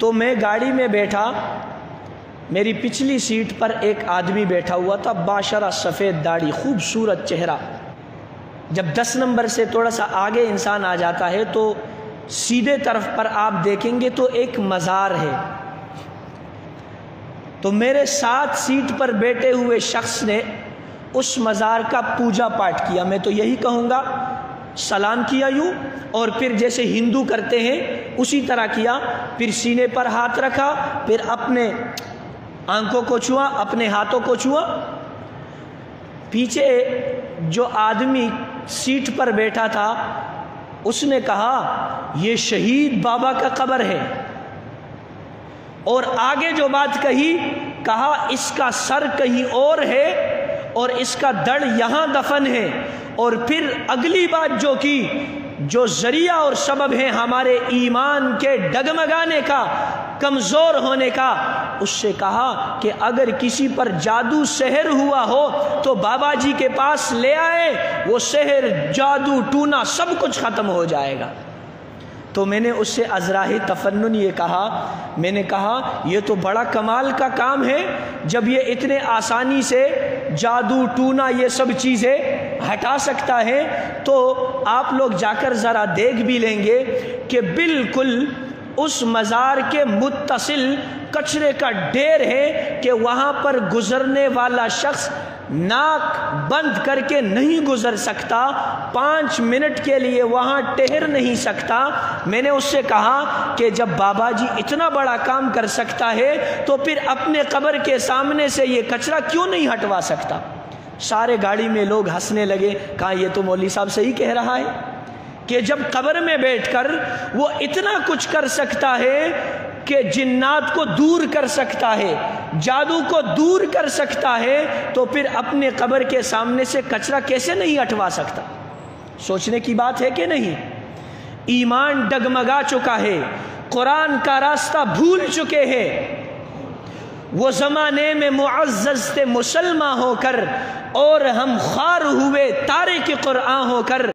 تو میں گاڑی میں بیٹھا، میری پچھلی سیٹ پر ایک آدمی بیٹھا ہوا تھا، باشرہ سفید داڑھی، خوبصورت چہرہ۔ جب 10 نمبر سے تھوڑا سا آگے انسان آ جاتا ہے تو سیدھے طرف پر آپ دیکھیں گے تو ایک مزار ہے۔ تو میرے ساتھ سیٹ پر بیٹھے ہوئے شخص نے اس مزار کا پوجا پاٹ کیا، میں تو یہی کہوں گا، سلام کیا یوں، اور پھر جیسے ہندو کرتے ہیں اسی طرح کیا، پھر سینے پر ہاتھ رکھا، پھر اپنے آنکھوں کو چھوا، اپنے ہاتھوں کو چھوا۔ پیچھے جو آدمی سیٹ پر بیٹھا تھا اس نے کہا یہ شہید بابا کا قبر ہے، اور آگے جو بات کہی، کہا اس کا سر کہیں اور ہے اور اس کا دڑ یہاں دفن ہے، اور پھر اگلی بات جو کی، جو ذریعہ اور سبب ہے ہمارے ایمان کے ڈگمگانے کا، کمزور ہونے کا، اس سے کہا کہ اگر کسی پر جادو سحر ہوا ہو تو بابا جی کے پاس لے آئے، وہ سحر، جادو ٹونا سب کچھ ختم ہو جائے گا۔ تو میں نے اس سے ازراہ تفنن یہ کہا، میں نے کہا یہ تو بڑا کمال کا کام ہے، جب یہ اتنے آسانی سے جادو ٹونا یہ سب چیزیں ہٹا سکتا ہے تو آپ لوگ جا کر ذرا دیکھ بھی لیں گے کہ بالکل اس مزار کے متصل کچرے کا ڈھیر ہے کہ وہاں پر گزرنے والا شخص ناک بند کر کے نہیں گزر سکتا، 5 منٹ کے لیے وہاں ٹھہر نہیں سکتا۔ میں نے اس سے کہا کہ جب بابا جی اتنا بڑا کام کر سکتا ہے تو پھر اپنے قبر کے سامنے سے یہ کچرا کیوں نہیں ہٹوا سکتا؟ سارے گاڑی میں لوگ ہنسنے لگے، کہا یہ تو مولوی صاحب صحیح کہہ رہا ہے کہ جب قبر میں بیٹھ کر وہ اتنا کچھ کر سکتا ہے کہ جنات کو دور کر سکتا ہے، جادو کو دور کر سکتا ہے، تو پھر اپنے قبر کے سامنے سے کچرا کیسے نہیں ہٹوا سکتا؟ سوچنے کی بات ہے کہ نہیں؟ ایمان ڈگمگا چکا ہے، قرآن کا راستہ بھول چکے ہیں۔ وہ زمانے میں معزز تھے مسلمان ہو کر، اور ہم خوار ہوئے تارک قرآن ہو کر۔